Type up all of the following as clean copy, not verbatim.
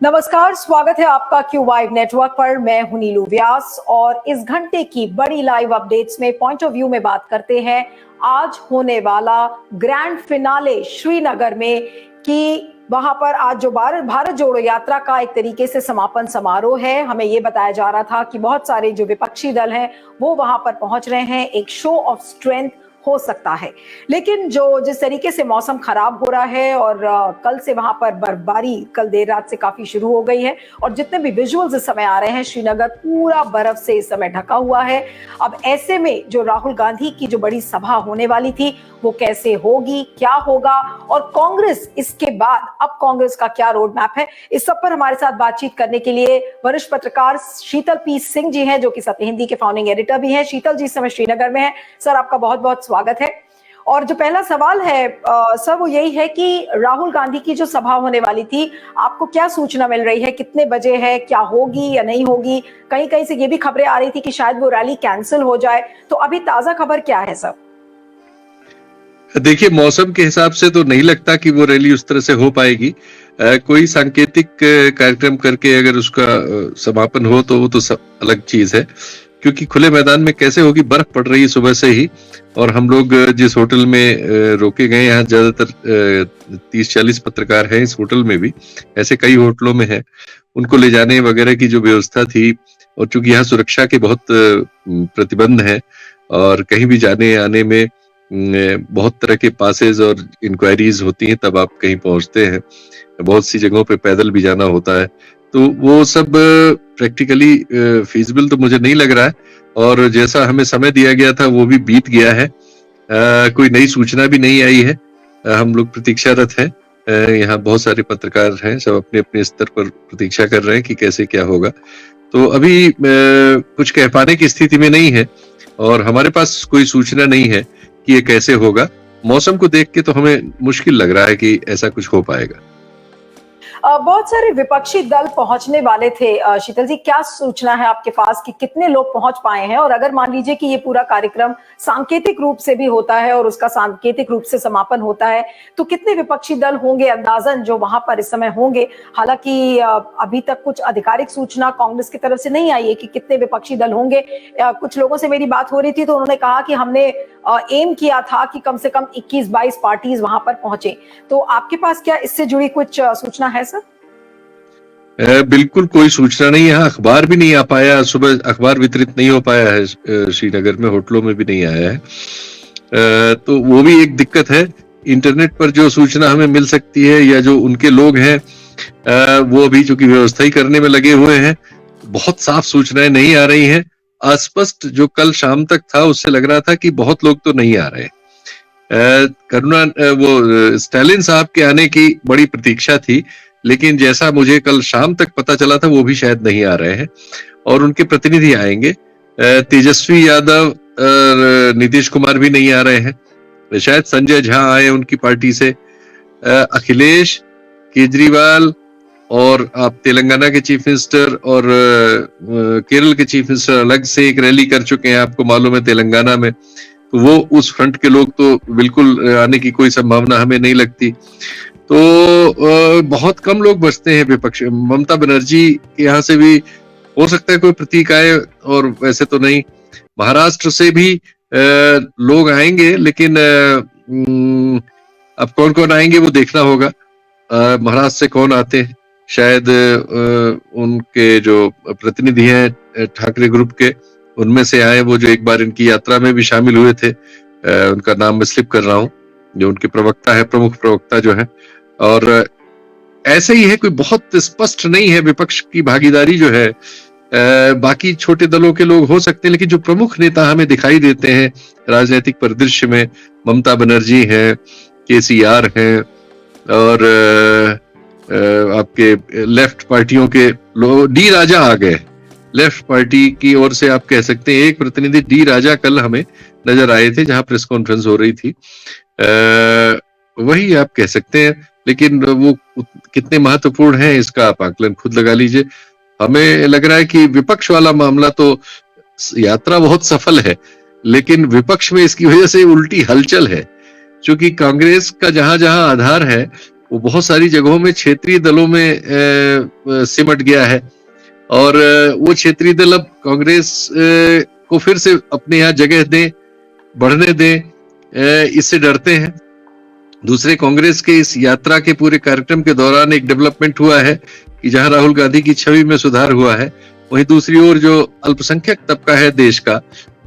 नमस्कार, स्वागत है आपका क्यू वाइव नेटवर्क पर। मैं हूं नीलू व्यास और इस घंटे की बड़ी लाइव अपडेट्स में पॉइंट ऑफ व्यू में बात करते हैं आज होने वाला ग्रैंड फिनाले श्रीनगर में कि वहां पर आज जो भारत जोड़ो यात्रा का एक तरीके से समापन समारोह है। हमें ये बताया जा रहा था कि बहुत सारे जो विपक्षी दल हैं वो वहां पर पहुंच रहे हैं, एक शो ऑफ स्ट्रेंथ हो सकता है। लेकिन जिस तरीके से मौसम खराब हो रहा है और कल से वहां पर बर्फबारी कल देर रात से काफी शुरू हो गई है और जितने भी विजुअल्स इस समय आ रहे हैं, श्रीनगर पूरा बर्फ से इस समय ढका हुआ है। अब ऐसे में जो राहुल गांधी की जो बड़ी सभा होने वाली थी वो कैसे होगी, क्या होगा और कांग्रेस इसके बाद अब कांग्रेस का क्या रोड मैप है, इस सब पर हमारे साथ बातचीत करने के लिए वरिष्ठ पत्रकार शीतल पी सिंह जी हैं, जो कि सत्य हिंदी के फाउंडिंग एडिटर भी हैं। शीतल जी इस समय श्रीनगर में है। सर, आपका बहुत बहुत स्वागत है। और जो पहला सवाल है सर, वो यही है कि राहुल गांधी की जो सभा होने वाली थी, आपको क्या सूचना मिल रही है, कितने बजे है, क्या होगी या नहीं होगी? कहीं कहीं से ये भी खबरें आ रही थी कि शायद वो रैली कैंसिल हो जाए, तो अभी ताजा खबर क्या है सर? देखिए, मौसम के हिसाब से तो नहीं लगता कि वो रैली उस तरह से हो पाएगी। कोई सांकेतिक कार्यक्रम करके अगर उसका समापन हो तो वो तो अलग चीज है, क्योंकि खुले मैदान में कैसे होगी, बर्फ पड़ रही है सुबह से ही। और हम लोग जिस होटल में रोके गए, यहाँ ज्यादातर 30-40 पत्रकार हैं इस होटल में भी, ऐसे कई होटलों में है। उनको ले जाने वगैरह की जो व्यवस्था थी, और चूंकि यहाँ सुरक्षा के बहुत प्रतिबंध है और कहीं भी जाने आने में बहुत तरह के पासेज और इंक्वायरीज होती हैं, तब आप कहीं पहुंचते हैं। बहुत सी जगहों पे पैदल भी जाना होता है, तो वो सब प्रैक्टिकली फीजिबल तो मुझे नहीं लग रहा है। और जैसा हमें समय दिया गया था वो भी बीत गया है। कोई नई सूचना भी नहीं आई है। हम लोग प्रतीक्षारत हैं। यहाँ बहुत सारे पत्रकार हैं, सब अपने अपने स्तर पर प्रतीक्षा कर रहे हैं कि कैसे क्या होगा। तो अभी कुछ कह पाने की स्थिति में नहीं है और हमारे पास कोई सूचना नहीं है कि ये कैसे होगा। मौसम को देख के तो हमें मुश्किल लग रहा है कि ऐसा कुछ हो पाएगा। बहुत सारे विपक्षी दल पहुंचने वाले थे। शीतल जी, क्या सूचना है आपके पास कि कितने लोग पहुंच पाए हैं? और अगर मान लीजिए कि ये पूरा कार्यक्रम सांकेतिक रूप से भी होता है और उसका सांकेतिक रूप से समापन होता है, तो कितने विपक्षी दल होंगे अंदाजन जो वहां पर इस समय होंगे? हालांकि अभी तक कुछ आधिकारिक सूचना कांग्रेस की तरफ से नहीं आई है कि कितने विपक्षी दल होंगे। कुछ लोगों से मेरी बात हो रही थी तो उन्होंने कहा कि हमने एम किया था कि कम से कम 21-22 पार्टीज वहां पर पहुंचे। तो आपके पास क्या इससे जुड़ी कुछ सूचना है सर? बिल्कुल कोई सूचना नहीं। यहाँ अखबार भी नहीं आ पाया, सुबह अखबार वितरित नहीं हो पाया है श्रीनगर में, होटलों में भी नहीं आया है। तो वो भी एक दिक्कत है। इंटरनेट पर जो सूचना हमें मिल सकती है या जो उनके लोग हैं वो अभी चूंकि व्यवस्था ही करने में लगे हुए हैं, बहुत साफ सूचनाएं नहीं आ रही हैं। अस्पष्ट जो कल शाम तक था उससे लग रहा था कि बहुत लोग तो नहीं आ रहे। वो स्टालिन साहब के आने की बड़ी प्रतीक्षा थी, लेकिन जैसा मुझे कल शाम तक पता चला था वो भी शायद नहीं आ रहे हैं और उनके प्रतिनिधि आएंगे। तेजस्वी यादव और नीतीश कुमार भी नहीं आ रहे हैं। शायद संजय झा आए उनकी पार्टी से। अखिलेश, केजरीवाल और आप तेलंगाना के चीफ मिनिस्टर और केरल के चीफ मिनिस्टर अलग से एक रैली कर चुके हैं, आपको मालूम है, तेलंगाना में। तो वो उस फ्रंट के लोग तो बिल्कुल आने की कोई संभावना हमें नहीं लगती। तो बहुत कम लोग बचते हैं विपक्ष। ममता बनर्जी के यहाँ से भी हो सकता है कोई प्रतीक आए, और वैसे तो नहीं। महाराष्ट्र से भी लोग आएंगे, लेकिन अब कौन कौन आएंगे वो देखना होगा। महाराष्ट्र से कौन आते हैं, शायद उनके जो प्रतिनिधि हैं ठाकरे ग्रुप के, उनमें से आए वो जो एक बार इनकी यात्रा में भी शामिल हुए थे। उनका नाम मैं स्लिप कर रहा हूँ, जो उनके प्रवक्ता है, प्रमुख प्रवक्ता जो है। और ऐसे ही है, कोई बहुत स्पष्ट नहीं है विपक्ष की भागीदारी जो है। बाकी छोटे दलों के लोग हो सकते हैं, लेकिन जो प्रमुख नेता हमें दिखाई देते हैं राजनीतिक परिदृश्य में, ममता बनर्जी हैं, केसीआर हैं, और आपके लेफ्ट पार्टियों के लोग। डी राजा आ गए, लेफ्ट पार्टी की ओर से आप कह सकते हैं। एक प्रतिनिधि डी राजा कल हमें नजर आए थे जहां प्रेस कॉन्फ्रेंस हो रही थी। वही आप कह सकते हैं, लेकिन वो कितने महत्वपूर्ण हैं इसका आप आकलन खुद लगा लीजिए। हमें लग रहा है कि विपक्ष वाला मामला तो, यात्रा बहुत सफल है, लेकिन विपक्ष में इसकी वजह से उल्टी हलचल है। क्योंकि कांग्रेस का जहां जहां आधार है वो बहुत सारी जगहों में क्षेत्रीय दलों में सिमट गया है और वो क्षेत्रीय दल अब कांग्रेस को फिर से अपने यहाँ जगह दें, बढ़ने दें, इससे डरते हैं। दूसरे, कांग्रेस के इस यात्रा के पूरे कार्यक्रम के दौरान एक डेवलपमेंट हुआ है कि जहां राहुल गांधी की छवि में सुधार हुआ है, वहीं दूसरी ओर जो अल्पसंख्यक तबका है देश का,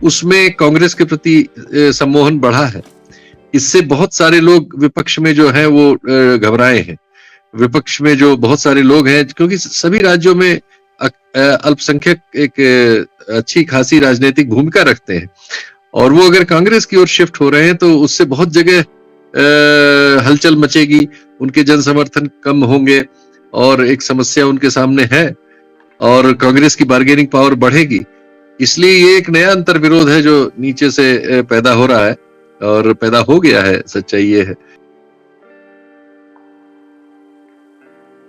उसमें कांग्रेस के प्रति सम्मोहन बढ़ा है। इससे बहुत सारे लोग विपक्ष में जो है वो घबराए हैं। विपक्ष में जो बहुत सारे लोग हैं, क्योंकि सभी राज्यों में अल्पसंख्यक एक अच्छी खासी राजनीतिक भूमिका रखते हैं और वो अगर कांग्रेस की ओर शिफ्ट हो रहे हैं तो उससे बहुत जगह हलचल मचेगी, उनके जन समर्थन कम होंगे और एक समस्या उनके सामने है और कांग्रेस की बार्गेनिंग पावर बढ़ेगी। इसलिए ये एक नया अंतर्विरोध है जो नीचे से पैदा हो रहा है और पैदा हो गया है, सच्चाई ये है।